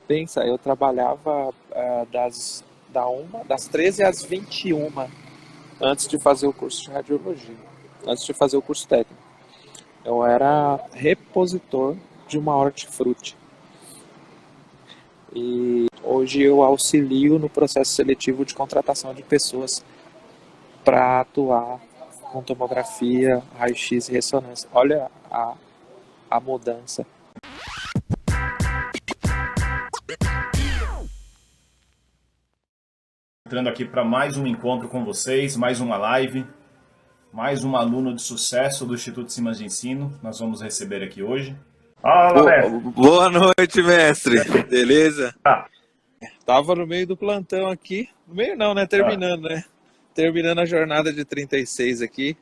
Pensa, eu trabalhava das 13 às 21 antes de fazer o curso de radiologia, antes de fazer o curso técnico. Eu era repositor de uma hortifruti. E hoje eu auxilio no processo seletivo de contratação de pessoas para atuar com tomografia, raio-x e ressonância. Olha a mudança. Entrando aqui para mais um encontro com vocês, mais uma live, mais um aluno de sucesso do Instituto Simas de Ensino. Nós vamos receber aqui hoje. Fala, mestre. Boa noite, mestre. Beleza? Ah. Tava no meio do plantão aqui. No meio não, né? Terminando, né? Terminando a jornada de 36 aqui.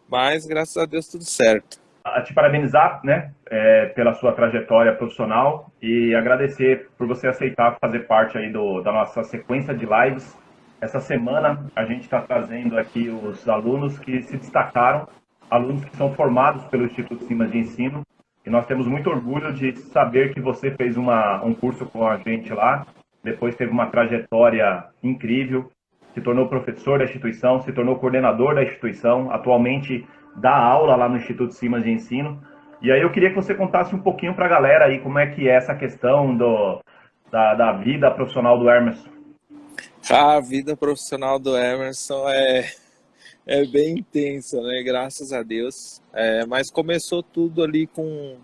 Mas, graças a Deus, tudo certo. A te parabenizar, né, pela sua trajetória profissional e agradecer por você aceitar fazer parte aí da nossa sequência de lives. Essa semana a gente está trazendo aqui os alunos que se destacaram, alunos que são formados pelo Instituto Simas de Ensino, e nós temos muito orgulho de saber que você fez um curso com a gente lá, depois teve uma trajetória incrível, se tornou professor da instituição, se tornou coordenador da instituição, atualmente dá aula lá no Instituto Simas de Ensino. E aí eu queria que você contasse um pouquinho para a galera aí como é que é essa questão da vida profissional do Emerson. A vida profissional do Emerson é bem intensa, né? Graças a Deus. Mas começou tudo ali com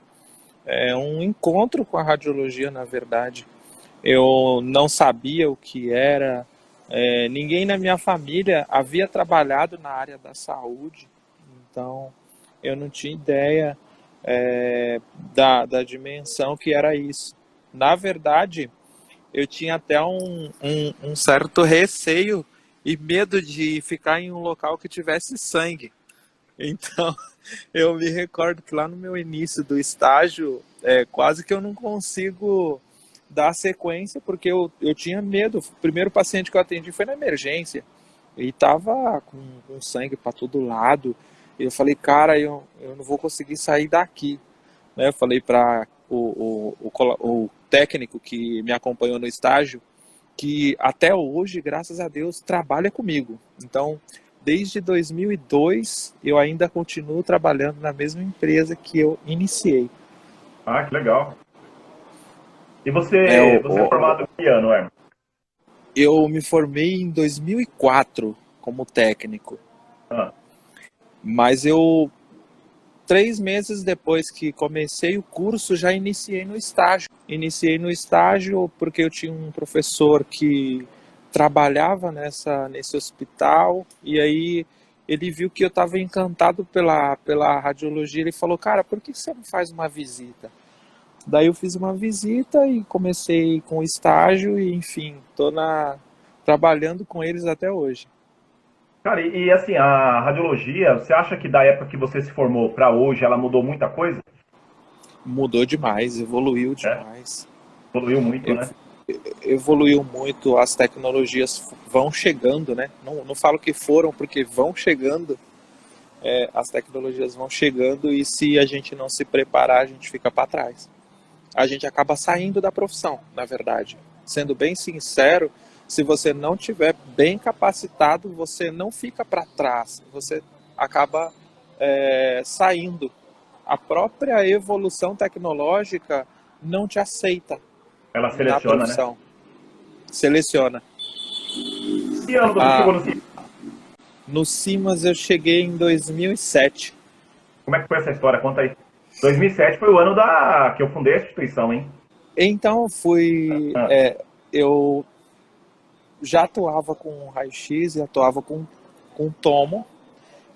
um encontro com a radiologia, na verdade. Eu não sabia o que era. Ninguém na minha família havia trabalhado na área da saúde. Então, eu não tinha ideia da dimensão que era isso. Na verdade, eu tinha até um certo receio e medo de ficar em um local que tivesse sangue. Então, eu me recordo que lá no meu início do estágio, quase que eu não consigo dar sequência, porque eu tinha medo. O primeiro paciente que eu atendi foi na emergência. E estava com sangue para todo lado. E eu falei, cara, eu não vou conseguir sair daqui. Né? Eu falei para o técnico que me acompanhou no estágio, que até hoje, graças a Deus, trabalha comigo. Então, desde 2002, eu ainda continuo trabalhando na mesma empresa que eu iniciei. Ah, que legal. E você é formado em que ano, Emerson? Eu me formei em 2004 como técnico. Mas 3 meses depois que comecei o curso, já iniciei no estágio. Iniciei no estágio porque eu tinha um professor que trabalhava nesse hospital, e aí ele viu que eu estava encantado pela radiologia. Ele falou, cara, por que você não faz uma visita? Daí eu fiz uma visita e comecei com o estágio e, enfim, estou trabalhando com eles até hoje. Cara, e assim, a radiologia, você acha que da época que você se formou para hoje, ela mudou muita coisa? Mudou demais, evoluiu demais. Evoluiu muito, né? Evoluiu muito, as tecnologias vão chegando, né? Não falo que foram, porque vão chegando. As tecnologias vão chegando e se a gente não se preparar, a gente fica para trás. A gente acaba saindo da profissão, na verdade. Sendo bem sincero, se você não tiver bem capacitado, você não fica para trás, você acaba saindo. A própria evolução tecnológica não te aceita. Ela seleciona, na profissão. Né? Seleciona. Que ano você chegou no Simas? No Simas eu cheguei em 2007. Como é que foi essa história? Conta aí. 2007 foi o ano que eu fundei a instituição, hein? Então eu já atuava com raio-x e atuava com tomo.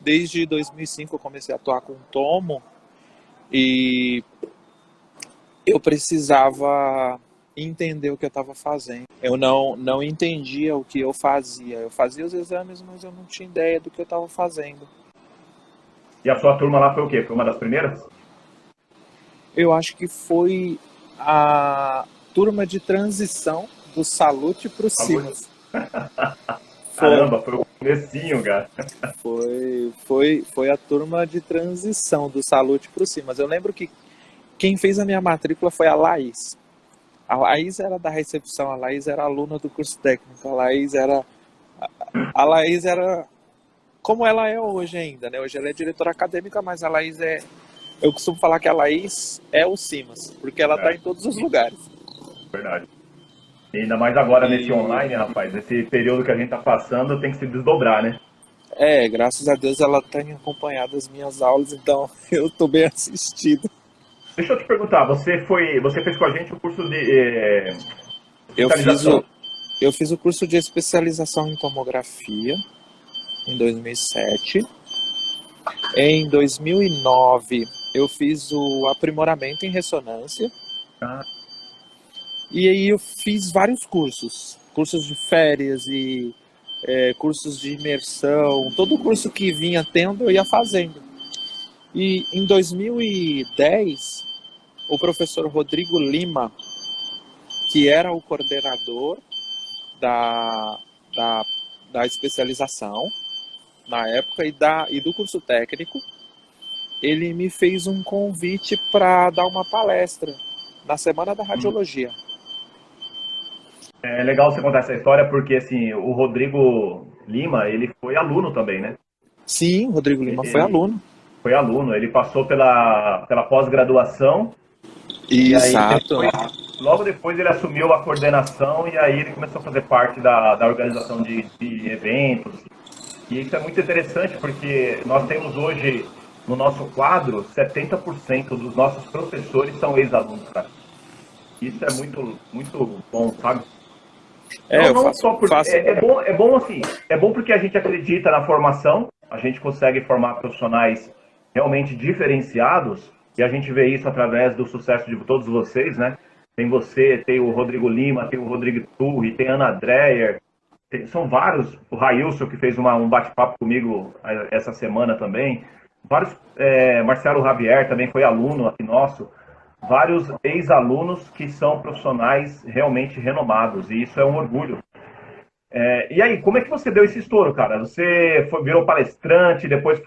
Desde 2005 eu comecei a atuar com tomo e eu precisava entender o que eu estava fazendo. Eu não entendia o que eu fazia. Eu fazia os exames, mas eu não tinha ideia do que eu estava fazendo. E a sua turma lá foi o quê? Foi uma das primeiras? Eu acho que foi a turma de transição do Salute para o Simas. Caramba, foi o comecinho, cara. Foi a turma de transição do Salute para o Simas. Eu lembro que quem fez a minha matrícula foi a Laís. A Laís era da recepção, a Laís era aluna do curso técnico, a Laís era como ela é hoje ainda, né? Hoje ela é diretora acadêmica, mas a Laís é. Eu costumo falar que a Laís é o Simas, porque ela está É, em todos os lugares. verdade. E ainda mais agora nesse E online, rapaz, esse período que a gente tá passando tem que se desdobrar, né? graças a Deus ela tem acompanhado as minhas aulas, então eu estou bem assistido. Deixa eu te perguntar, você fez com a gente o curso de Eu fiz o, especialização. eu fiz o curso de especialização em tomografia em 2007. Em 2009, eu fiz o aprimoramento em ressonância. Ah, E aí eu fiz vários cursos. Cursos de férias e cursos de imersão. Todo curso que vinha tendo, eu ia fazendo. E em 2010, o professor Rodrigo Lima, que era o coordenador da, da, da especialização na época e do curso técnico, ele me fez um convite para dar uma palestra na Semana da Radiologia. é legal você contar essa história porque assim, o Rodrigo Lima, ele foi aluno também, né? Sim, Rodrigo Lima foi Ele aluno. foi aluno, ele passou pela pós-graduação e aí Exato. depois, logo depois ele assumiu a coordenação e aí ele começou a fazer parte da organização de eventos. E isso é muito interessante porque nós temos hoje no nosso quadro 70% dos nossos professores são ex-alunos, cara. Isso é muito, muito bom, sabe? Não, Eu não faço, só porque faço. é bom assim, é bom porque a gente acredita na formação, a gente consegue formar profissionais realmente diferenciados e a gente vê isso através do sucesso de todos vocês, né? Tem você, tem o Rodrigo Lima, tem o Rodrigo Turri, tem a Ana Dreyer, são vários, o Railson que fez um bate-papo comigo essa semana também, vários, Marcelo Javier também foi aluno aqui nosso, vários ex-alunos que são profissionais realmente renomados, e isso é um orgulho. E aí, como é que você deu esse estouro, cara? Você virou palestrante, depois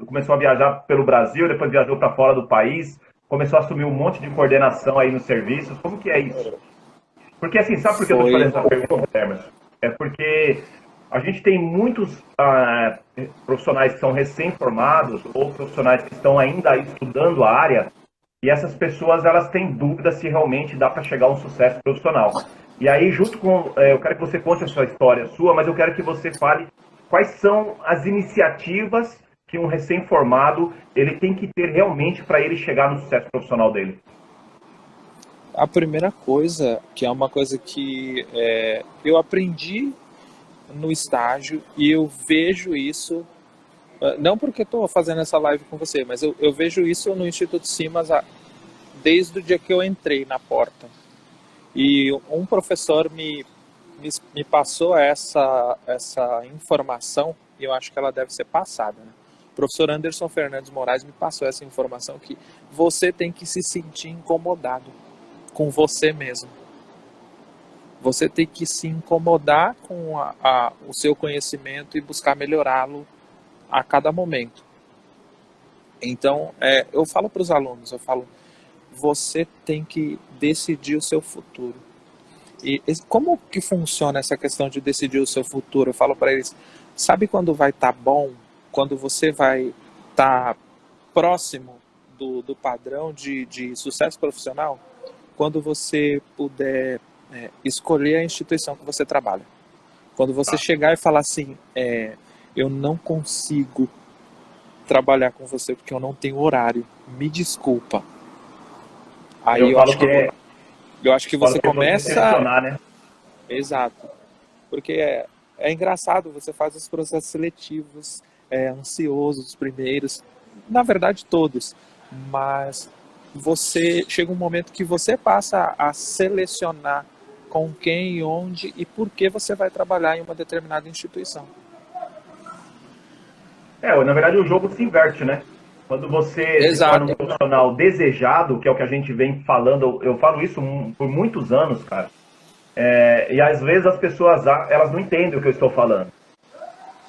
começou a viajar pelo Brasil, depois viajou para fora do país, começou a assumir um monte de coordenação aí nos serviços. Como que é isso? Porque assim, sabe por que eu estou te Foi. fazendo essa pergunta, Emerson? É porque a gente tem muitos profissionais que são recém-formados ou profissionais que estão ainda estudando a área e essas pessoas elas têm dúvida se realmente dá para chegar a um sucesso profissional. E aí, junto com, eu quero que você conte a sua história sua, mas eu quero que você fale quais são as iniciativas que um recém-formado ele tem que ter realmente para ele chegar no sucesso profissional dele. A primeira coisa, que é uma coisa que eu aprendi no estágio e eu vejo isso, não porque estou fazendo essa live com você, mas eu vejo isso no Instituto Simas desde o dia que eu entrei na porta. E um professor me passou essa informação e eu acho que ela deve ser passada. Né? O professor Anderson Fernandes Moraes me passou essa informação que você tem que se sentir incomodado com você mesmo. Você tem que se incomodar com o seu conhecimento e buscar melhorá-lo a cada momento. Então, eu falo para os alunos, eu falo, você tem que decidir o seu futuro. E como que funciona essa questão de decidir o seu futuro? Eu falo para eles, sabe quando vai estar bom? Quando você vai estar próximo do padrão de sucesso profissional? Quando você puder escolher a instituição que você trabalha. Quando você Tá? chegar e falar assim, eu não consigo trabalhar com você porque eu não tenho horário, me desculpa. Aí Eu falo que é, eu acho que falo você que eu vou começa. decepcionar, né? Exato. Porque é engraçado, você faz os processos seletivos, ansiosos, os primeiros, na verdade todos, mas você chega um momento que você passa a selecionar com quem, onde e por que você vai trabalhar em uma determinada instituição. Na verdade o jogo se inverte, né? Quando você se torna um Exato. profissional desejado, que é o que a gente vem falando, eu falo isso por muitos anos, cara. E às vezes as pessoas elas não entendem o que eu estou falando.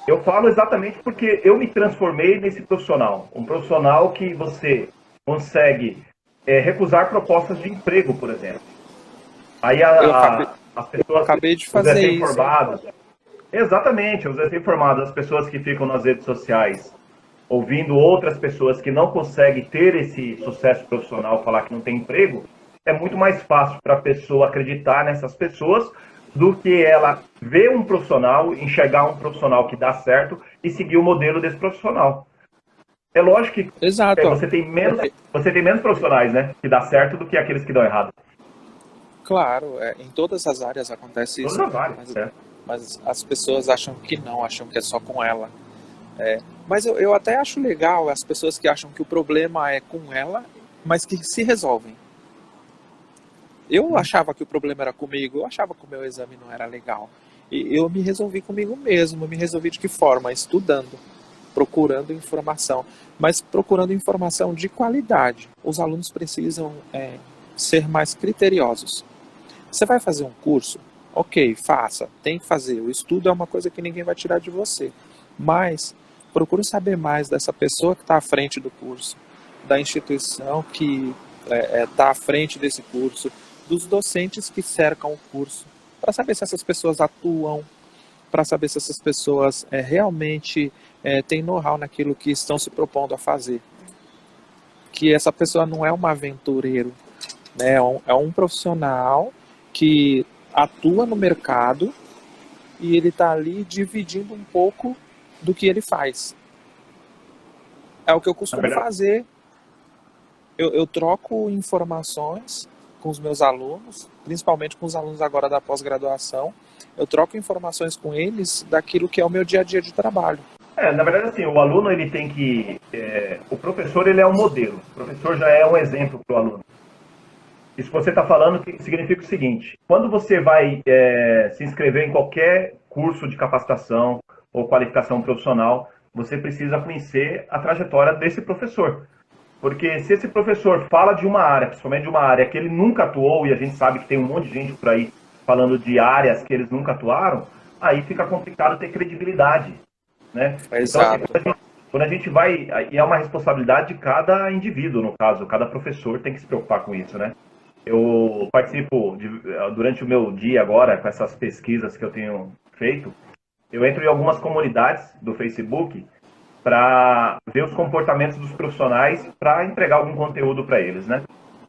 Eu falo exatamente porque eu me transformei nesse profissional. Um profissional que você consegue recusar propostas de emprego, por exemplo. Aí Eu acabei, as pessoas, acabei de os fazer isso, hein? recém-formados, exatamente, os recém-formados, as pessoas que ficam nas redes sociais, ouvindo outras pessoas que não conseguem ter esse sucesso profissional, falar que não tem emprego, é muito mais fácil para a pessoa acreditar nessas pessoas do que ela ver um profissional, enxergar um profissional que dá certo e seguir o modelo desse profissional. É lógico que Exato, ó. você tem menos profissionais, né, que dá certo do que aqueles que dão errado. Claro, em todas as áreas acontece Todas isso, as áreas, mas, né? mas as pessoas acham que não, acham que é só com ela. Mas eu até acho legal as pessoas que acham que o problema é com ela, mas que se resolvem. Eu achava que o problema era comigo, eu achava que o meu exame não era legal. E eu me resolvi comigo mesmo, me resolvi de que forma? Estudando, procurando informação, mas procurando informação de qualidade. Os alunos precisam ser mais criteriosos. Você vai fazer um curso? Ok, faça, tem que fazer. O estudo é uma coisa que ninguém vai tirar de você. Mas procure saber mais dessa pessoa que está à frente do curso, da instituição que está à frente desse curso, dos docentes que cercam o curso, para saber se essas pessoas atuam, para saber se essas pessoas realmente têm know-how naquilo que estão se propondo a fazer. Que essa pessoa não é um aventureiro, né? É um profissional que atua no mercado e ele está ali dividindo um pouco do que ele faz. É o que eu Na costumo verdade, fazer. Eu troco informações com os meus alunos, principalmente com os alunos agora da pós-graduação. Eu troco informações com eles daquilo que é o meu dia a dia de trabalho. na verdade, assim, o aluno ele tem que, o professor ele é um modelo, o professor já é um exemplo para o aluno. Isso que você está falando que significa o seguinte: quando você vai se inscrever em qualquer curso de capacitação ou qualificação profissional, você precisa conhecer a trajetória desse professor. Porque se esse professor fala de uma área, principalmente de uma área que ele nunca atuou, e a gente sabe que tem um monte de gente por aí falando de áreas que eles nunca atuaram, aí fica complicado ter credibilidade, né? Então, assim, Exato. quando a gente vai, e é uma responsabilidade de cada indivíduo, no caso, cada professor tem que se preocupar com isso, né? Eu participo, durante o meu dia agora, com essas pesquisas que eu tenho feito, eu entro em algumas comunidades do Facebook para ver os comportamentos dos profissionais para entregar algum conteúdo para eles, né?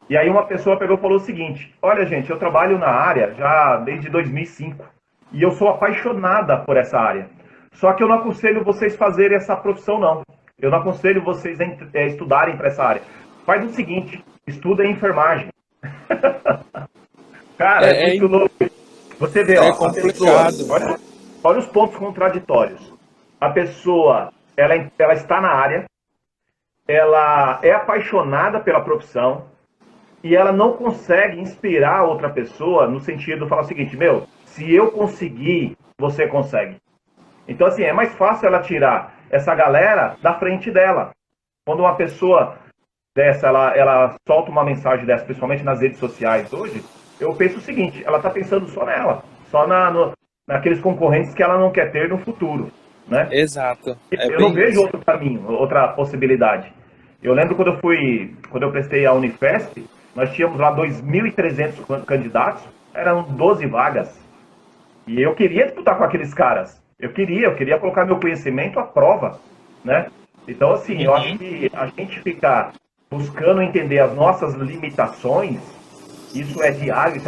E aí uma pessoa pegou e falou o seguinte: olha, gente, eu trabalho na área já desde 2005 e eu sou apaixonada por essa área. Só que eu não aconselho vocês fazerem essa profissão, não. Eu não aconselho vocês a estudarem para essa área. Faz o seguinte: estuda enfermagem. Cara, é É, é, muito louco. Você vê, é ó, a pessoa, complicado. olha os pontos contraditórios. A pessoa, ela está na área, ela é apaixonada pela profissão e ela não consegue inspirar outra pessoa no sentido de falar o seguinte: meu, se eu conseguir, você consegue. Então, assim, é mais fácil ela tirar essa galera da frente dela. Quando uma pessoa dessa, ela solta uma mensagem dessa, principalmente nas redes sociais hoje, eu penso o seguinte: ela está pensando só nela, só naqueles concorrentes que ela não quer ter no futuro, né? Exato. É Eu não bem vejo isso. outro caminho, outra possibilidade. Eu lembro quando eu prestei a Unifesp, nós tínhamos lá 2.300 candidatos, eram 12 vagas. E eu queria disputar com aqueles caras. Eu queria colocar meu conhecimento à prova, né? Então, assim, eu acho Uhum. que a gente ficar buscando entender as nossas limitações, isso é diário,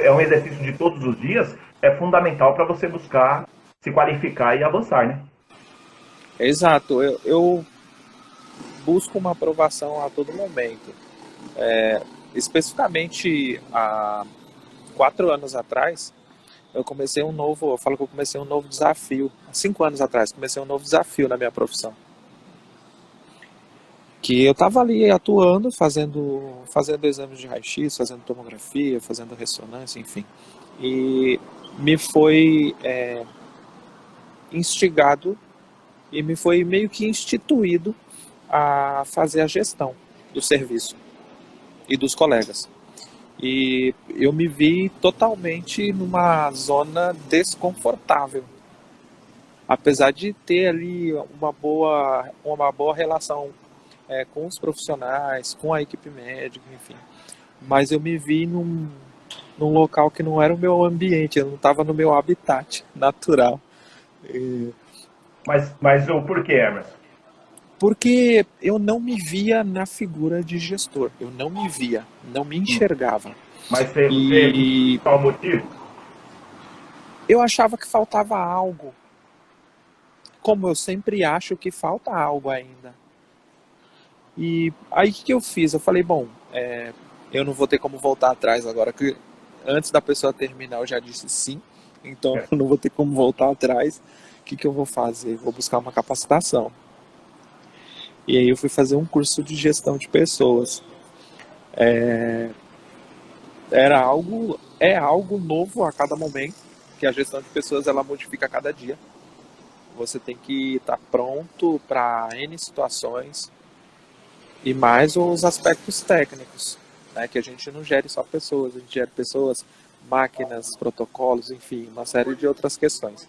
é um exercício de todos os dias, é fundamental para você buscar se qualificar e avançar, né? Exato. Eu busco uma aprovação a todo momento. Especificamente há 4 anos atrás, eu falo que eu comecei um novo desafio. Há 5 anos atrás, comecei um novo desafio na minha profissão. Que eu estava ali atuando, fazendo exames de raio-x, fazendo tomografia, fazendo ressonância, enfim. E me foi instigado e me foi meio que instituído a fazer a gestão do serviço e dos colegas. E eu me vi totalmente numa zona desconfortável. Apesar de ter ali uma boa relação com os profissionais, com a equipe médica, enfim. Mas eu me vi num local que não era o meu ambiente, eu não estava no meu habitat natural. Mas o porquê, Emerson? Porque eu não me via na figura de gestor, eu não me via, não me Hum. enxergava. Mas você E qual o motivo? eu achava que faltava algo, como eu sempre acho que falta algo ainda. E aí o que eu fiz? Eu falei, bom, eu não vou ter como voltar atrás agora, que antes da pessoa terminar eu já disse sim, então É. eu não vou ter como voltar atrás. O que eu vou fazer? Vou buscar uma capacitação. E aí eu fui fazer um curso de gestão de pessoas. É algo novo a cada momento, que a gestão de pessoas ela modifica a cada dia. Você tem que estar pronto para N situações e mais os aspectos técnicos, né? Que a gente não gere só pessoas, a gente gera pessoas, máquinas, protocolos, enfim, uma série de outras questões.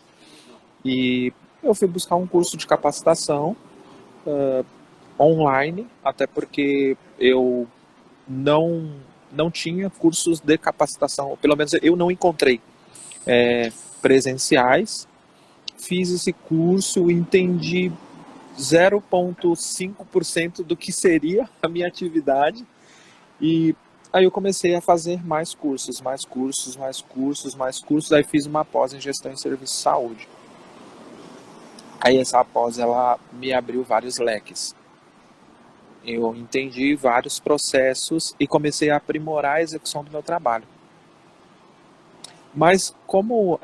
E eu fui buscar um curso de capacitação online, até porque eu não não tinha cursos de capacitação, ou pelo menos eu não encontrei presenciais. Fiz esse curso, entendi 0,5% do que seria a minha atividade e aí eu comecei a fazer mais cursos, mais cursos, mais cursos, mais cursos. Aí fiz uma pós em gestão em serviço de saúde. Aí essa pós ela me abriu vários leques. Eu entendi vários processos e comecei a aprimorar a execução do meu trabalho. Mas como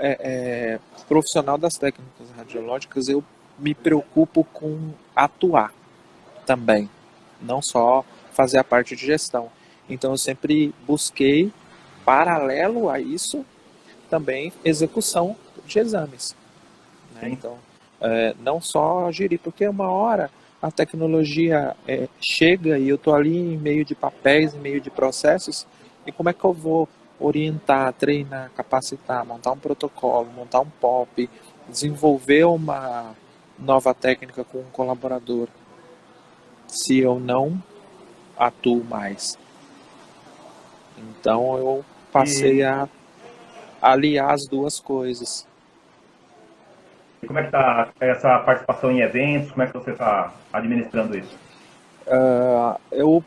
profissional das técnicas radiológicas, eu me preocupo com atuar também, não só fazer a parte de gestão. Então eu sempre busquei, paralelo a isso, também execução de exames. Né? Sim. Então, não só gerir, porque uma hora a tecnologia chega e eu estou ali em meio de papéis, em meio de processos, e como é que eu vou orientar, treinar, capacitar, montar um protocolo, montar um POP, desenvolver uma nova técnica com um colaborador, se eu não atuo mais? Então eu passei E a aliar as duas coisas. como é que tá essa participação em eventos? Como é que você está administrando isso? Eu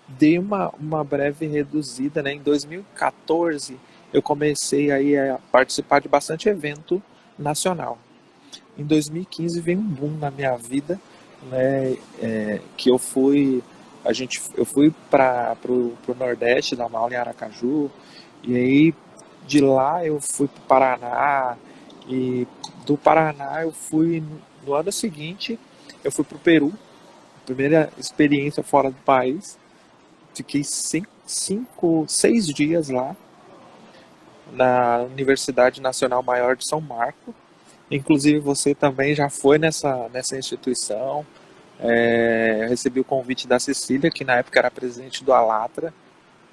dei uma breve reduzida, né? Em 2014 eu comecei aí a participar de bastante evento nacional. Em 2015 veio um boom na minha vida, né? Que eu fui para pro Nordeste dar uma aula em Aracaju e aí de lá eu fui para o Paraná e do Paraná eu fui no ano seguinte eu fui para o Peru, primeira experiência fora do país. Fiquei 6 dias lá na Universidade Nacional Maior de São Marco. Inclusive você também já foi nessa instituição. Eu recebi o convite da Cecília, que na época era presidente do ALATRA,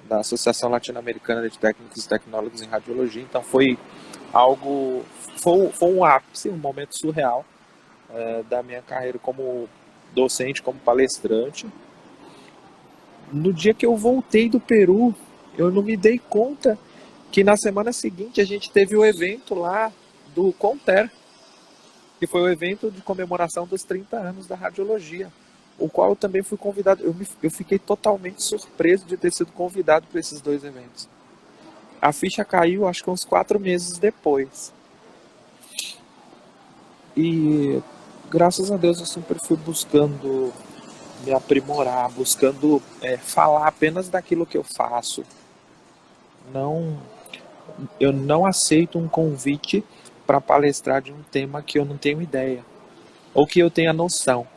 da Associação Latino-Americana de Técnicos e Tecnólogos em Radiologia. Então algo, foi um ápice, um momento surreal da minha carreira como docente, como palestrante. No dia que eu voltei do Peru, eu não me dei conta que na semana seguinte a gente teve o evento lá do Conter, que foi o evento de comemoração dos 30 anos da radiologia, o qual eu também fui convidado. Eu fiquei totalmente surpreso de ter sido convidado para esses dois eventos. A ficha caiu, acho que uns 4 meses depois. E graças a Deus eu sempre fui buscando me aprimorar, buscando falar apenas daquilo que eu faço. Não, eu não aceito um convite para palestrar de um tema que eu não tenho ideia ou que eu tenha noção.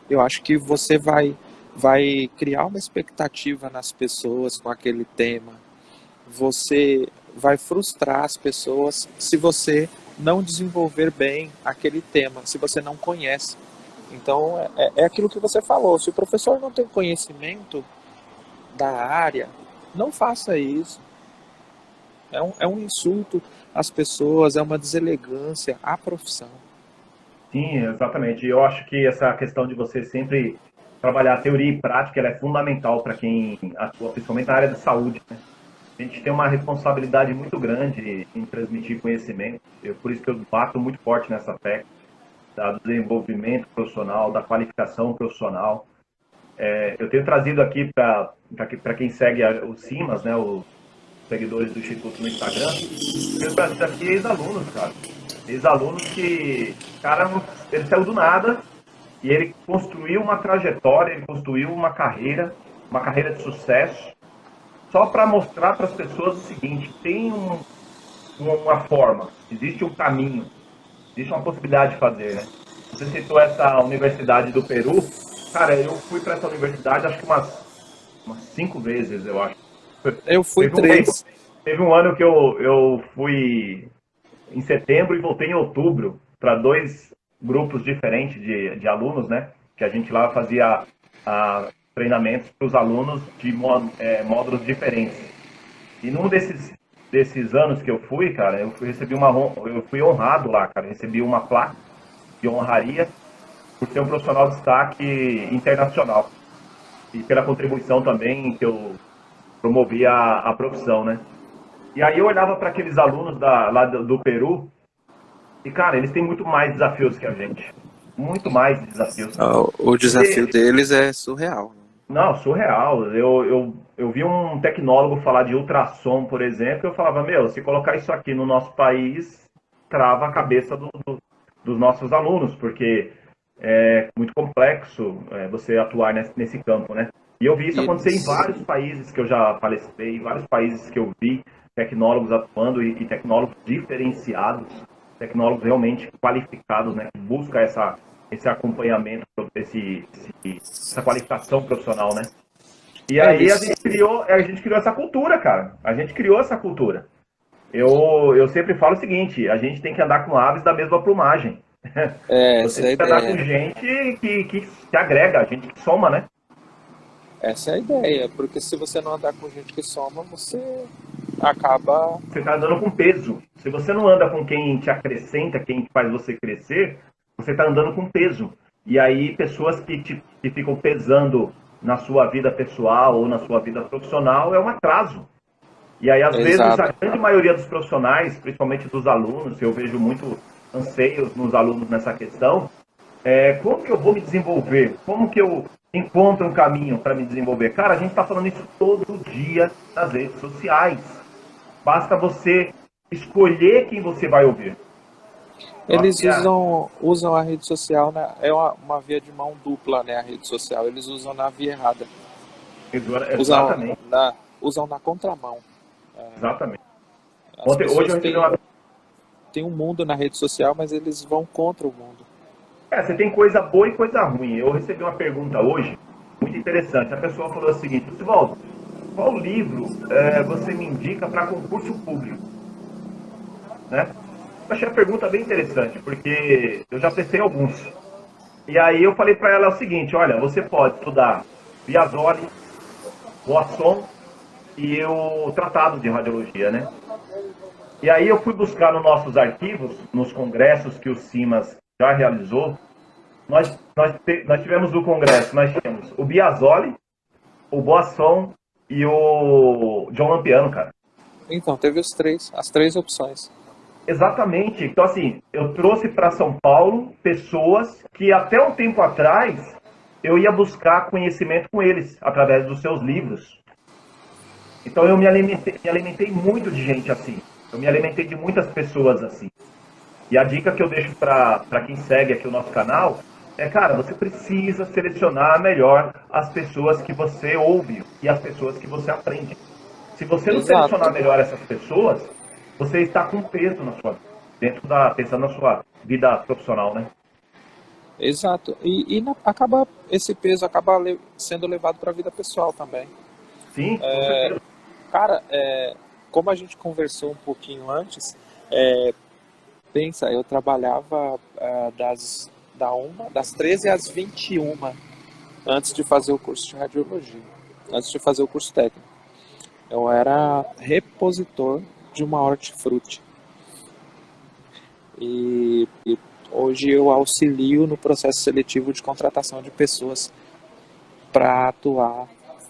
Eu acho que você vai criar uma expectativa nas pessoas com aquele tema. Você vai frustrar as pessoas se você não desenvolver bem aquele tema, se você não conhece. Então, é aquilo que você falou. Se o professor não tem conhecimento da área, não faça isso. É um insulto às pessoas, é uma deselegância à profissão. Sim, exatamente. Eu acho que essa questão de você sempre trabalhar a teoria e prática, ela é fundamental para quem atua, principalmente na área da saúde, né? A gente tem uma responsabilidade muito grande em transmitir conhecimento. Por isso que eu bato muito forte nessa tecla do desenvolvimento profissional, da qualificação profissional. Eu tenho trazido aqui para quem segue os CIMAS, né, os seguidores do Instituto no Instagram, eu tenho trazido aqui ex-alunos, cara. Ex-alunos que, cara, ele saiu do nada e ele construiu uma trajetória, ele construiu uma carreira de sucesso, só para mostrar para as pessoas o seguinte: tem uma forma, existe um caminho, existe uma possibilidade de fazer, né? Você citou essa universidade do Peru. Cara, eu fui para essa universidade acho que umas 5 vezes, eu acho. Eu fui Teve um, 3. teve um ano que eu fui em setembro e voltei em outubro para 2 grupos diferentes de alunos, né? Que a gente lá fazia treinamentos para os alunos de módulos diferentes. E num desses anos que eu fui, cara, eu fui honrado lá, cara. Recebi uma placa de honraria por ser um profissional de destaque internacional e pela contribuição também que eu promovi a profissão, né? E aí eu olhava para aqueles alunos lá do Peru e, cara, eles têm muito mais desafios que a gente. Muito mais desafios. O desafio deles é surreal. Não, surreal. Eu vi um tecnólogo falar de ultrassom, por exemplo, e eu falava, se colocar isso aqui no nosso país, trava a cabeça dos nossos alunos, porque é muito complexo você atuar nesse campo, né? E eu vi isso acontecer em vários países que eu já palestrei, em vários países que eu vi tecnólogos atuando e tecnólogos diferenciados, tecnólogos realmente qualificados, né? Que buscam esse acompanhamento, essa qualificação profissional, né? E aí a gente criou essa cultura, cara. A gente criou essa cultura. Eu sempre falo o seguinte: a gente tem que andar com aves da mesma plumagem. Você tem que andar com gente que agrega, a gente que soma, né? Essa é a ideia, porque se você não andar com gente que soma, você acaba... Você está andando com peso. Se você não anda com quem te acrescenta, quem faz você crescer, você está andando com peso. E aí pessoas que ficam pesando na sua vida pessoal ou na sua vida profissional é um atraso. E aí, às vezes, a grande maioria dos profissionais, principalmente dos alunos, eu vejo muito anseios nos alunos nessa questão, como que eu vou me desenvolver? Como que eu encontro um caminho para me desenvolver? Cara, a gente está falando isso todo dia nas redes sociais. Basta você escolher quem você vai ouvir. Eles usam a rede social, né? É uma via de mão dupla, né? A rede social. Eles usam na via errada. Exatamente. Usam na contramão. Exatamente. Hoje eu recebi tem um mundo na rede social, mas eles vão contra o mundo. Você tem coisa boa e coisa ruim. Eu recebi uma pergunta hoje, muito interessante. A pessoa falou o seguinte: Sivaldo, qual livro você me indica para concurso público? Né? Eu achei a pergunta bem interessante, porque eu já prestei alguns. E aí eu falei para ela o seguinte: olha, você pode estudar Biasoli, Boasson e o Tratado de Radiologia, né? E aí eu fui buscar nos nossos arquivos, nos congressos que o CIMAS já realizou. Nós tivemos no congresso, nós tínhamos o Biasoli, o Boasson e o John Lampiano, cara. Então, teve as três opções. Exatamente. Então, assim, eu trouxe para São Paulo pessoas que até um tempo atrás eu ia buscar conhecimento com eles, através dos seus livros. Então eu me alimentei muito de gente assim. Eu me alimentei de muitas pessoas assim. E a dica que eu deixo para quem segue aqui o nosso canal é, cara, você precisa selecionar melhor as pessoas que você ouve e as pessoas que você aprende. Se você não selecionar melhor essas pessoas, você está com peso na sua pensando na sua vida profissional, né? Exato. Esse peso acaba sendo levado para a vida pessoal também. Sim, com certeza. Cara, como a gente conversou um pouquinho antes, pensa, eu trabalhava das 13 às 21 antes de fazer o curso de radiologia, antes de fazer o curso técnico. Eu era repositor de uma hortifruti. E hoje eu auxilio no processo seletivo de contratação de pessoas para atuar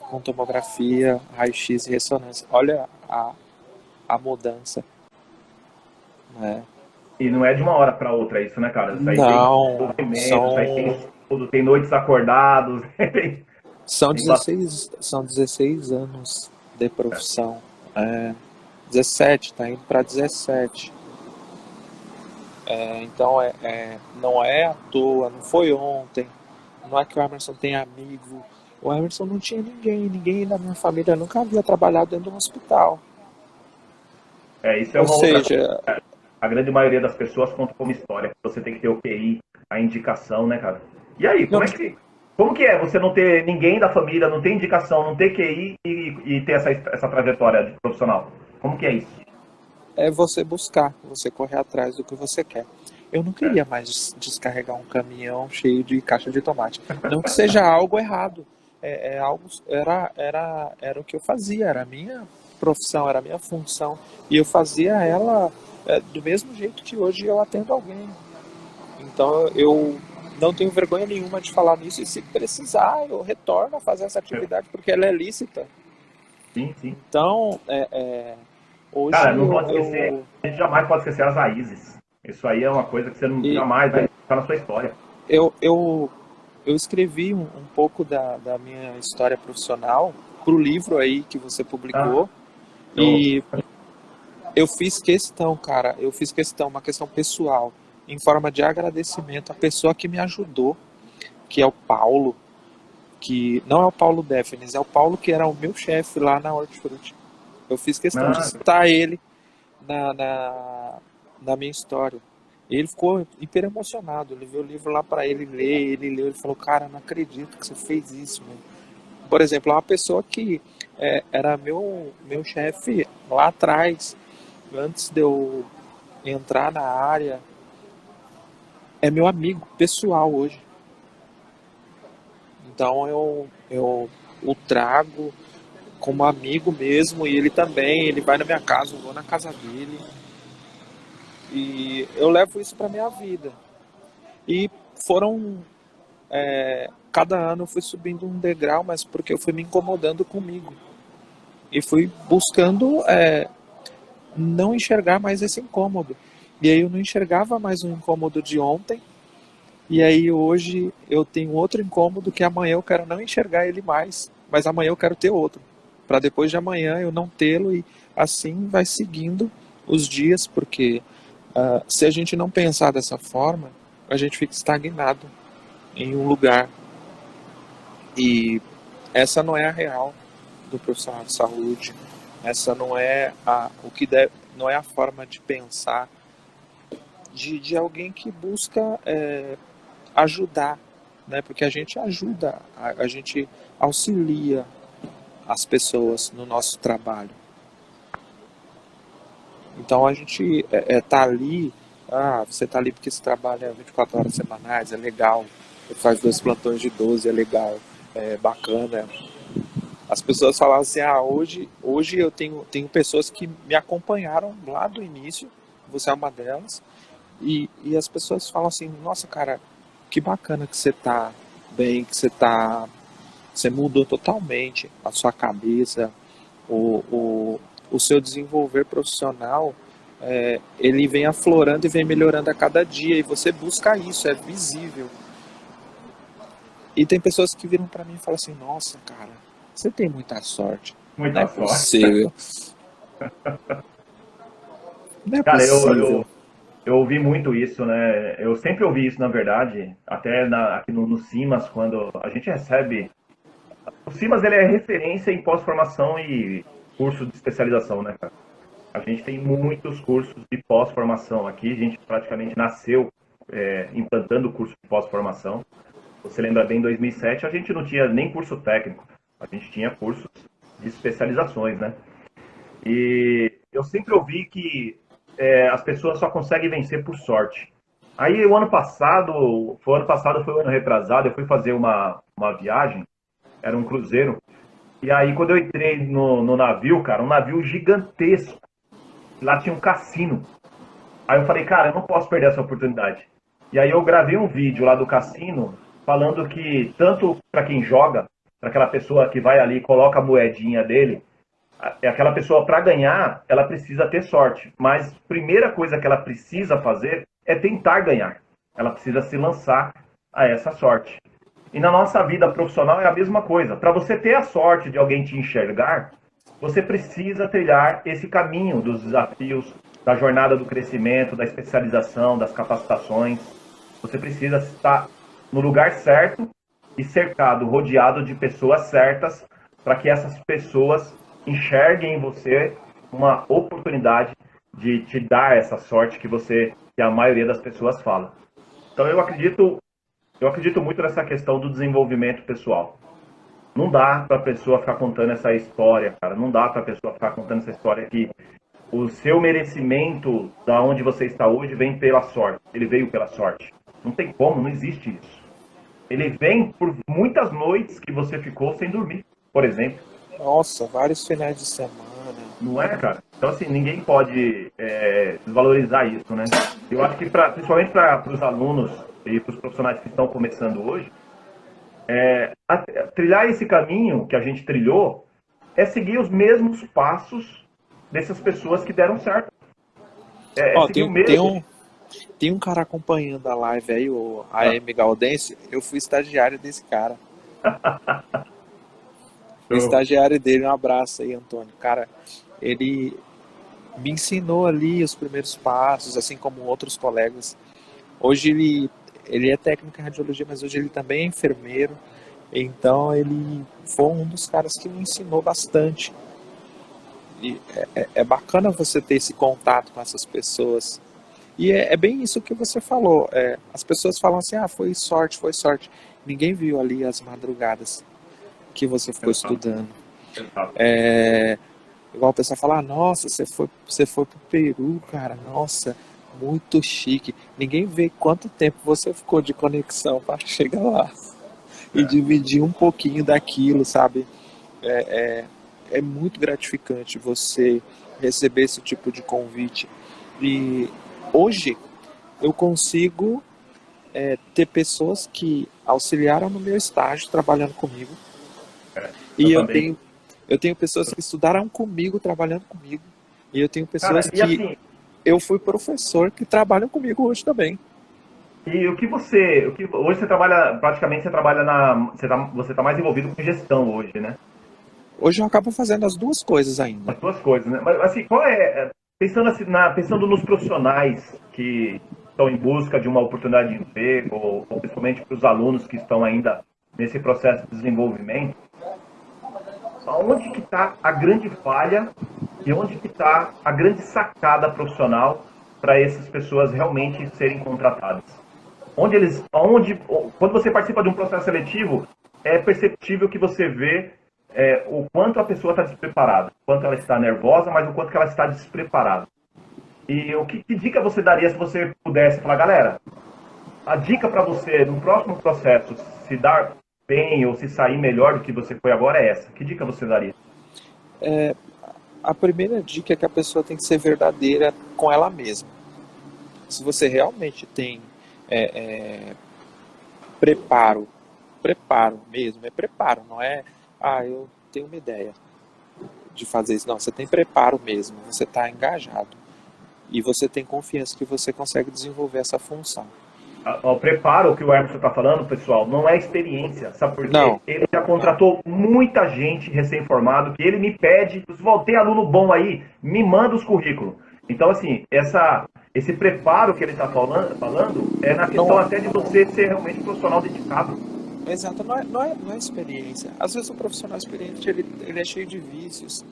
com tomografia, raio-x e ressonância. Olha a mudança, né? E não é de uma hora para outra isso, né, cara? Isso aí tem Não, movimento, isso aí tem estudo, tem noites acordados, tem bastante. são 16 anos de profissão. 17, tá indo para 17. Então não é à toa, não foi ontem. Não é que o Emerson tem amigo. O Emerson não tinha ninguém da minha família nunca havia trabalhado dentro de um hospital. Isso é Ou uma outra coisa. seja, A grande maioria das pessoas conta como história. Você tem que ter o QI, a indicação, né, cara? E aí, não, como que é você não ter ninguém da família, não ter indicação, não ter QI e ter essa trajetória de profissional? Como que é isso? é você buscar, você correr atrás do que você quer. Eu não queria mais descarregar um caminhão cheio de caixa de tomate. Não que seja algo errado. Algo, era o que eu fazia, era a minha profissão, era a minha função. E eu fazia ela do mesmo jeito que hoje eu atendo alguém. Então eu não tenho vergonha nenhuma de falar nisso. E se precisar, eu retorno a fazer essa atividade porque ela é lícita. Sim, sim. Então, hoje Cara, não pode esquecer, a gente jamais pode esquecer as raízes. Isso aí é uma coisa que você jamais vai ficar na sua história. eu escrevi um pouco da minha história profissional pro livro aí que você publicou. E eu fiz questão, cara, uma questão pessoal, em forma de agradecimento à pessoa que me ajudou, que é o Paulo, que não é o Paulo Défenes, é o Paulo que era o meu chefe lá na Hortifruti. Eu fiz questão de citar ele na minha história. Ele ficou hiper emocionado, ele viu o livro lá para ele ler, ele leu, ele falou, cara, não acredito que você fez isso, mano. Por exemplo, uma pessoa que era meu chefe lá atrás, antes de eu entrar na área, é meu amigo pessoal hoje. Então eu o trago como amigo mesmo, e ele também, ele vai na minha casa, eu vou na casa dele, e eu levo isso para minha vida. E foram cada ano eu fui subindo um degrau, mas porque eu fui me incomodando comigo e fui buscando não enxergar mais esse incômodo. E aí eu não enxergava mais o incômodo de ontem, e aí hoje eu tenho outro incômodo que amanhã eu quero não enxergar ele mais, mas amanhã eu quero ter outro, para depois de amanhã eu não tê-lo, e assim vai seguindo os dias, porque se a gente não pensar dessa forma, a gente fica estagnado em um lugar. E essa não é a real do profissional de saúde. Essa não é não é a forma de pensar de alguém que busca ajudar, né? Porque a gente ajuda, a gente auxilia as pessoas no nosso trabalho. Então a gente tá ali, você tá ali porque você trabalha 24 horas semanais, é legal. Você faz 2 plantões de 12, é legal, é bacana. As pessoas falam assim, hoje eu tenho pessoas que me acompanharam lá do início, você é uma delas, e as pessoas falam assim, nossa, cara, que bacana que você tá bem, que você mudou totalmente a sua cabeça, o seu desenvolver profissional, ele vem aflorando e vem melhorando a cada dia, e você busca isso, é visível. E tem pessoas que viram pra mim e falam assim, nossa, cara, você tem muita sorte. Muita Não é sorte. possível. Não é Cara, possível. eu ouvi muito isso, né? Eu sempre ouvi isso, na verdade, até aqui no Simas, quando a gente recebe. O Simas, ele é referência em pós-formação e curso de especialização, né, cara? A gente tem muitos cursos de pós-formação aqui, a gente praticamente nasceu implantando o curso de pós-formação. Você lembra bem, em 2007 a gente não tinha nem curso técnico, a gente tinha cursos de especializações, né? E eu sempre ouvi que as pessoas só conseguem vencer por sorte. Aí o ano passado, foi o ano retrasado, eu fui fazer uma viagem, era um cruzeiro, e aí quando eu entrei no navio, cara, um navio gigantesco, lá tinha um cassino. Aí eu falei, cara, eu não posso perder essa oportunidade. E aí eu gravei um vídeo lá do cassino, falando que tanto para quem joga, para aquela pessoa que vai ali e coloca a moedinha dele, aquela pessoa, para ganhar, ela precisa ter sorte. Mas a primeira coisa que ela precisa fazer é tentar ganhar. Ela precisa se lançar a essa sorte. E na nossa vida profissional é a mesma coisa. Para você ter a sorte de alguém te enxergar, você precisa trilhar esse caminho dos desafios, da jornada do crescimento, da especialização, das capacitações. Você precisa estar no lugar certo e cercado, rodeado de pessoas certas, para que essas pessoas enxerguem em você uma oportunidade de te dar essa sorte que a maioria das pessoas fala. Então eu acredito muito nessa questão do desenvolvimento pessoal. Não dá para a pessoa ficar contando essa história, cara. Não dá para a pessoa ficar contando essa história que o seu merecimento da onde você está hoje vem pela sorte. Ele veio pela sorte. Não tem como, não existe isso. Ele vem por muitas noites que você ficou sem dormir, por exemplo. Nossa, vários finais de semana. Não é, cara? Então, assim, ninguém pode desvalorizar isso, né? Eu acho que, principalmente para os alunos e para os profissionais que estão começando hoje, trilhar esse caminho que a gente trilhou é seguir os mesmos passos dessas pessoas que deram certo. Ó, Seguir o mesmo. tem um cara acompanhando a live aí, o AM Galdense. Eu fui estagiário desse cara. Fui estagiário dele, um abraço aí, Antônio. Cara, ele me ensinou ali os primeiros passos, assim como outros colegas. Hoje ele é técnico em radiologia, mas hoje ele também é enfermeiro. Então ele foi um dos caras que me ensinou bastante. E é bacana você ter esse contato com essas pessoas. E é bem isso que você falou. As pessoas falam assim, foi sorte, foi sorte. Ninguém viu ali as madrugadas que você ficou estudando. Igual o pessoal fala, nossa, você foi pro Peru, cara, nossa, muito chique. Ninguém vê quanto tempo você ficou de conexão para chegar lá e dividir um pouquinho daquilo, sabe? É muito gratificante você receber esse tipo de convite. E hoje eu consigo ter pessoas que auxiliaram no meu estágio trabalhando comigo. E eu tenho pessoas que estudaram comigo, trabalhando comigo. E eu tenho pessoas que assim, eu fui professor que trabalham comigo hoje também. E hoje você trabalha, praticamente você tá mais envolvido com gestão hoje, né? Hoje eu acabo fazendo as duas coisas ainda. As duas coisas, né? Mas assim, pensando nos profissionais que estão em busca de uma oportunidade de emprego, ou principalmente para os alunos que estão ainda nesse processo de desenvolvimento, onde que está a grande falha e onde que está a grande sacada profissional para essas pessoas realmente serem contratadas? Quando você participa de um processo seletivo, é perceptível que você vê o quanto a pessoa está despreparada, o quanto ela está nervosa, mas o quanto que ela está despreparada. E que dica você daria se você pudesse falar, galera, a dica para você no próximo processo se dar bem ou se sair melhor do que você foi agora é essa? Que dica você daria? A primeira dica é que a pessoa tem que ser verdadeira com ela mesma. Se você realmente tem preparo mesmo, não é, eu tenho uma ideia de fazer isso, não, você tem preparo mesmo, você está engajado e você tem confiança que você consegue desenvolver essa função. O preparo que o Emerson está falando, pessoal, não é experiência, sabe por quê? Não. Ele já contratou muita gente recém-formado, que ele me pede, se tem aluno bom aí, me manda os currículos. Então, assim, esse preparo que ele está falando é na questão até de você ser realmente um profissional dedicado. Exato, não é experiência. Às vezes o profissional experiente ele é cheio de vícios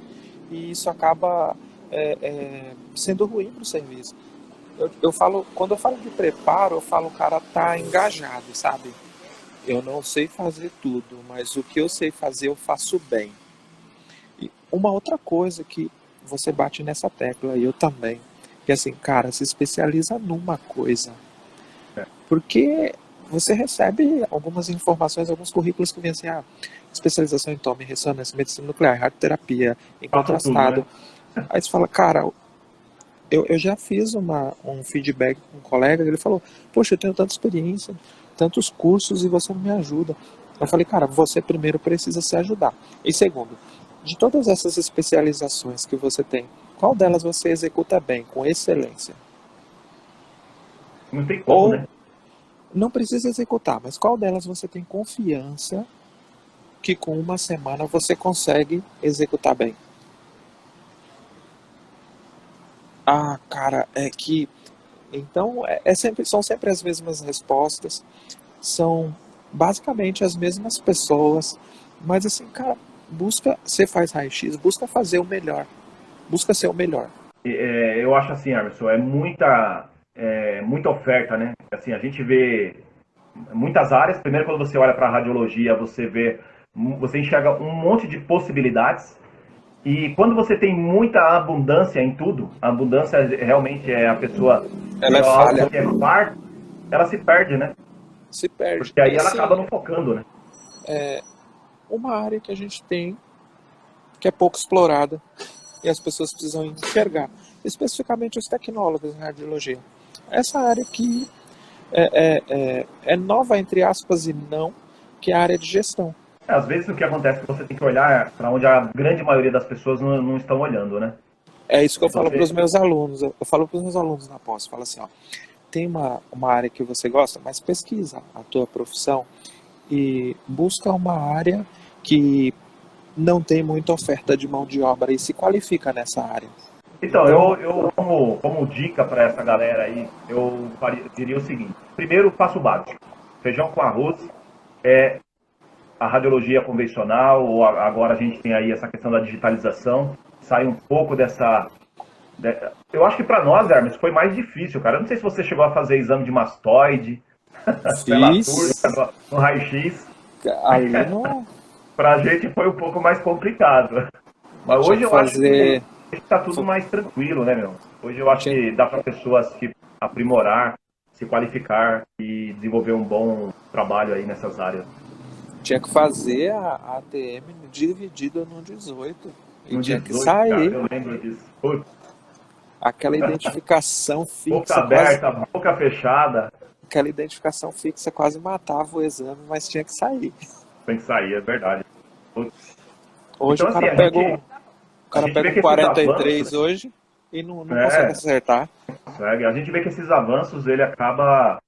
e isso acaba sendo ruim para o serviço. Quando eu falo de preparo, eu falo o cara tá engajado, sabe? Eu não sei fazer tudo, mas o que eu sei fazer eu faço bem. E uma outra coisa que você bate nessa tecla, e eu também, que assim, cara, se especializa numa coisa. Porque você recebe algumas informações, alguns currículos que vêm assim, especialização em toma e ressonância, medicina nuclear, radioterapia, em contrastado. Né? Aí você fala, cara, eu já fiz um feedback com um colega, ele falou, poxa, eu tenho tanta experiência, tantos cursos e você não me ajuda. Eu falei, cara, você primeiro precisa se ajudar. E segundo, De todas essas especializações que você tem, qual delas você executa bem, com excelência? Não tem como, Ou né? não precisa executar, mas qual delas você tem confiança que com uma semana você consegue executar bem? Ah, cara, é que. Então, são sempre as mesmas respostas, são basicamente as mesmas pessoas, mas assim, cara, você faz raio-x, busca fazer o melhor, busca ser o melhor. Eu acho assim, Emerson, muita oferta, né? Assim, a gente vê muitas áreas. Primeiro, quando você olha para a radiologia, você enxerga um monte de possibilidades. E quando você tem muita abundância em tudo, a abundância realmente é a pessoa Ela ter é algo falha, que é farto, ela se perde, né? se perde. Porque E aí ela acaba assim, não focando, né? uma área que a gente tem que é pouco explorada e as pessoas precisam enxergar, especificamente os tecnólogos em radiologia. Essa área que é nova, entre aspas, e não, que é a área de gestão. Às vezes o que acontece é que você tem que olhar para onde a grande maioria das pessoas não estão olhando, né? É isso que eu Então falo para os você, meus alunos. Eu falo para os meus alunos na pós. Falo assim, ó, tem uma área que você gosta, mas pesquisa a tua profissão e busca uma área que não tem muita oferta de mão de obra e se qualifica nessa área. então, Então, eu como dica para essa galera aí, diria o seguinte: primeiro, passo básico. Feijão com arroz é a radiologia convencional, ou agora a gente tem aí essa questão da digitalização, sai um pouco eu acho que para nós, Hermes, foi mais difícil, cara. Eu não sei se você chegou a fazer exame de mastoide, célula fiz turca, no raio-x. ali no. Para a gente foi um pouco mais complicado. Eu Mas tinha hoje que eu acho fazer. que está tudo mais tranquilo, né, meu? Hoje eu acho Tinha, que dá para pessoas se aprimorar, se qualificar e desenvolver um bom trabalho aí nessas áreas. tinha que fazer a ATM dividida no 18. E No tinha que 18, cara, sair eu lembro disso. Putz, aquela identificação boca fixa, quase. aberta, boca fechada, Aquela identificação fixa quase matava o exame, mas tinha que sair. tem que sair, é verdade. Putz. Hoje Então, o assim, cara pega o, o a cara gente pega vê um que esses 43 avanços, hoje e não consegue é, acertar. consegue. A gente vê que esses avanços, ele acaba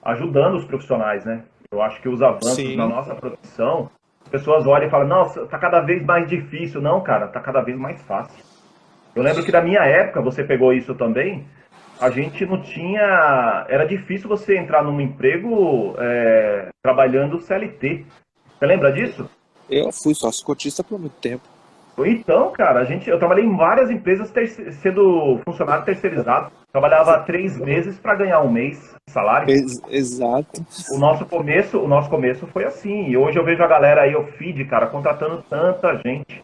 ajudando os profissionais, né? Eu acho que os avanços na Sim, nossa profissão, as pessoas olham e falam, nossa, tá cada vez mais difícil. Não, cara, tá cada vez mais fácil. Eu lembro que na minha época, você pegou isso também, a gente não tinha... Era difícil você entrar num emprego trabalhando CLT. Você lembra disso? eu fui sócio cotista por muito tempo. Então, cara, eu trabalhei em várias empresas sendo funcionário terceirizado. Trabalhava 3 meses para ganhar um mês de salário. Exato. O nosso começo foi assim. E hoje eu vejo a galera aí, o feed, cara, contratando tanta gente.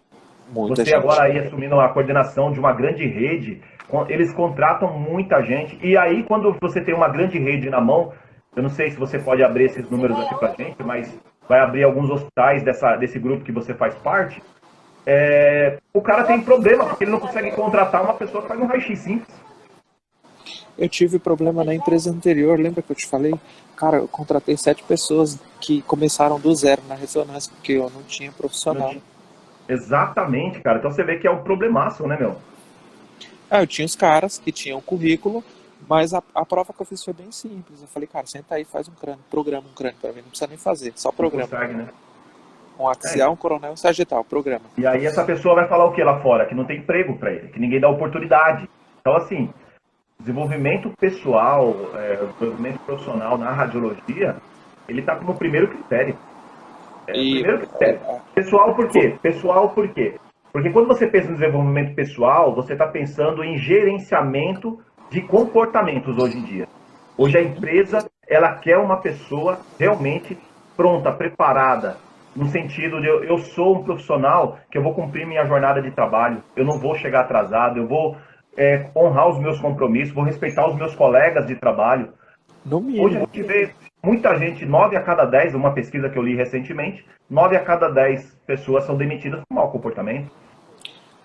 Muita Você agora gente. aí assumindo a coordenação de uma grande rede, eles contratam muita gente. E aí, quando você tem uma grande rede na mão, eu não sei se você pode abrir esses números aqui pra gente, mas vai abrir alguns hospitais desse grupo que você faz parte. O cara tem problema, porque ele não consegue contratar uma pessoa que faz um raio-x simples. Eu tive problema na empresa anterior, lembra que eu te falei? Cara, eu contratei 7 pessoas que começaram do zero na ressonância, porque eu não tinha Não profissional. tinha. Exatamente, cara. Então você vê que é um problemaço, né, meu? Ah, eu tinha os caras que tinham currículo, mas a prova que eu fiz foi bem simples. Eu falei, cara, senta aí, faz um crânio, programa um crânio pra mim, não precisa nem fazer, só Não programa. consegue, né? Um axial, um coronel e um sagital, programa. E aí essa pessoa vai falar o que lá fora? Que não tem emprego para ele, que ninguém dá oportunidade. Então, assim, desenvolvimento pessoal, desenvolvimento profissional na radiologia, ele está como primeiro critério. E Primeiro critério. Pessoal por quê? Pessoal por quê? Porque quando você pensa em desenvolvimento pessoal, você está pensando em gerenciamento de comportamentos hoje em dia. Hoje a empresa, ela quer uma pessoa realmente pronta, preparada, no sentido de eu sou um profissional que eu vou cumprir minha jornada de trabalho, eu não vou chegar atrasado, eu vou honrar os meus compromissos, vou respeitar os meus colegas de trabalho. no Hoje a mínimo. gente vê muita gente, 9 a cada 10, uma pesquisa que eu li recentemente, 9 a cada 10 pessoas são demitidas por mau comportamento.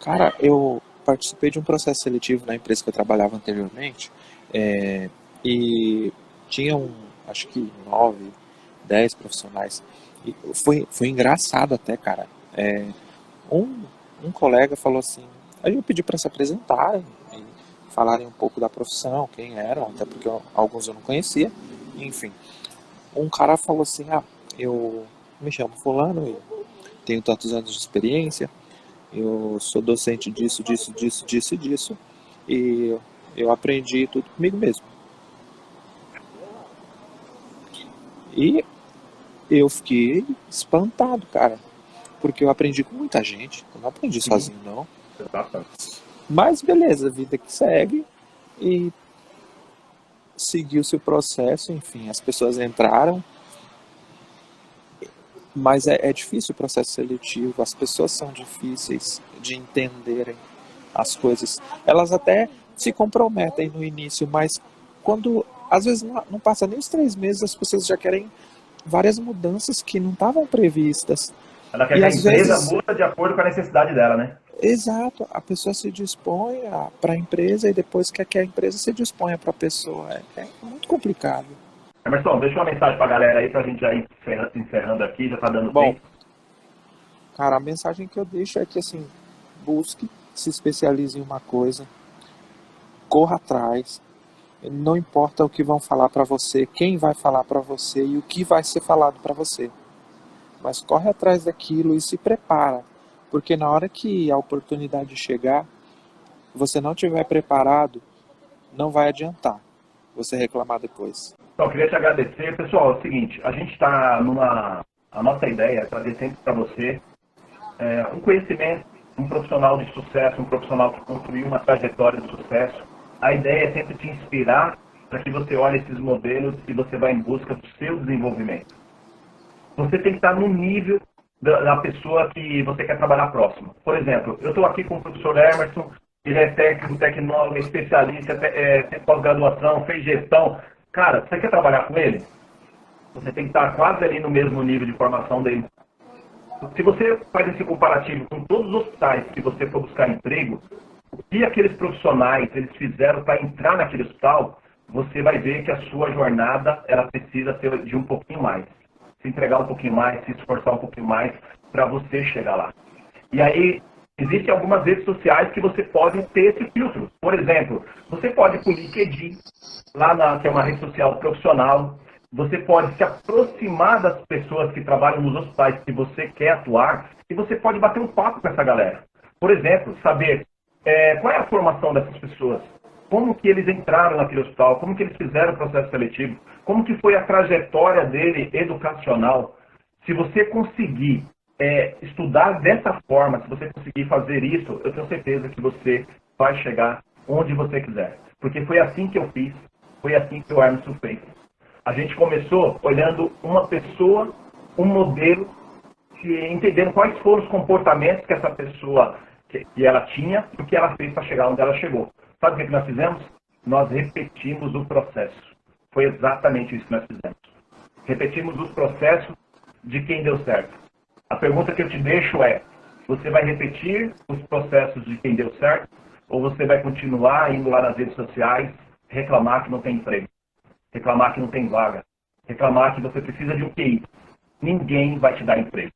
Cara, eu participei de um processo seletivo na empresa que eu trabalhava anteriormente, é, e tinham, acho que 9, 10 profissionais. E foi engraçado até, cara. Um, um colega falou assim, aí eu pedi para se apresentarem e falarem um pouco da profissão, quem eram, até porque alguns eu não conhecia, enfim. Um cara falou assim, eu me chamo fulano, eu tenho tantos anos de experiência, eu sou docente disso, disso, disso, disso e disso, e eu aprendi tudo comigo mesmo. E eu fiquei espantado, cara, porque eu aprendi com muita gente, eu não aprendi Sim, sozinho, não. exatamente. Mas beleza, vida que segue, e seguiu-se o processo, enfim, as pessoas entraram, mas é difícil o processo seletivo, as pessoas são difíceis de entenderem as coisas. Elas até se comprometem no início, mas quando, às vezes, não passa nem os 3 meses, as pessoas já querem várias mudanças que não estavam previstas. Ela quer E que a às empresa vezes, muda de acordo com a necessidade dela, né? exato, a pessoa se dispõe para a empresa e depois quer que a empresa se disponha para a pessoa. É muito complicado. Emerson, deixa uma mensagem pra galera aí pra gente já ir encerrando aqui, já tá dando Bom, tempo. cara, a mensagem que eu deixo é que, assim, busque, se especialize em uma coisa, corra atrás, não importa o que vão falar para você, quem vai falar para você e o que vai ser falado para você. Mas corre atrás daquilo e se prepara, porque na hora que a oportunidade chegar, você não estiver preparado, não vai adiantar você reclamar depois. Então, eu queria te agradecer. Pessoal, é o seguinte, a gente está numa... A nossa ideia é trazer sempre para você um conhecimento, um profissional de sucesso, um profissional que construiu uma trajetória de sucesso. A ideia é sempre te inspirar para que você olhe esses modelos e você vá em busca do seu desenvolvimento. Você tem que estar no nível da pessoa que você quer trabalhar próximo. Por exemplo, eu estou aqui com o professor Emerson, ele é técnico, tecnólogo, especialista, tem pós-graduação, fez gestão. Cara, você quer trabalhar com ele? Você tem que estar quase ali no mesmo nível de formação dele. Se você faz esse comparativo com todos os hospitais que você for buscar emprego, o que aqueles profissionais eles fizeram para entrar naquele hospital, você vai ver que a sua jornada ela precisa ser de um pouquinho mais. Se entregar um pouquinho mais, se esforçar um pouquinho mais para você chegar lá. E aí, existem algumas redes sociais que você pode ter esse filtro. Por exemplo, você pode ir para o LinkedIn, que é uma rede social profissional. Você pode se aproximar das pessoas que trabalham nos hospitais que você quer atuar e você pode bater um papo com essa galera. Por exemplo, saber qual é a formação dessas pessoas, como que eles entraram naquele hospital, como que eles fizeram o processo seletivo, como que foi a trajetória dele educacional. Se você conseguir estudar dessa forma, se você conseguir fazer isso, eu tenho certeza que você vai chegar onde você quiser. Porque foi assim que eu fiz, foi assim que o Emerson fez. A gente começou olhando uma pessoa, um modelo, entendendo quais foram os comportamentos que essa pessoa que ela tinha e o que ela fez para chegar onde ela chegou. Sabe o que nós fizemos? Nós repetimos o processo. Foi exatamente isso que nós fizemos. Repetimos os processos de quem deu certo. A pergunta que eu te deixo é, você vai repetir os processos de quem deu certo ou você vai continuar indo lá nas redes sociais reclamar que não tem emprego? Reclamar que não tem vaga, reclamar que você precisa de um QI. Ninguém vai te dar emprego.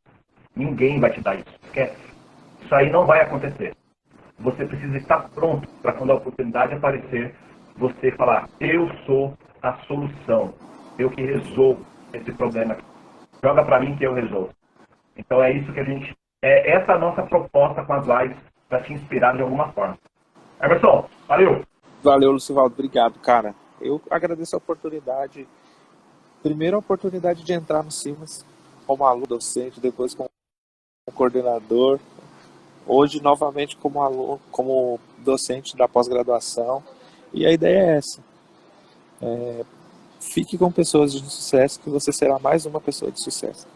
Ninguém vai te dar isso. Esquece. Isso aí não vai acontecer. Você precisa estar pronto para quando a oportunidade aparecer, você falar, eu sou a solução. Eu que resolvo esse problema. Joga para mim que eu resolvo. Então é isso que a gente... essa a nossa proposta com as lives para te inspirar de alguma forma. Emerson, valeu! Valeu, Lucivaldo, obrigado, cara. Eu agradeço a oportunidade. Primeiro a oportunidade de entrar no Simas como aluno docente, depois como coordenador, hoje novamente como aluno, como docente da pós-graduação. E a ideia é essa. Fique com pessoas de sucesso que você será mais uma pessoa de sucesso.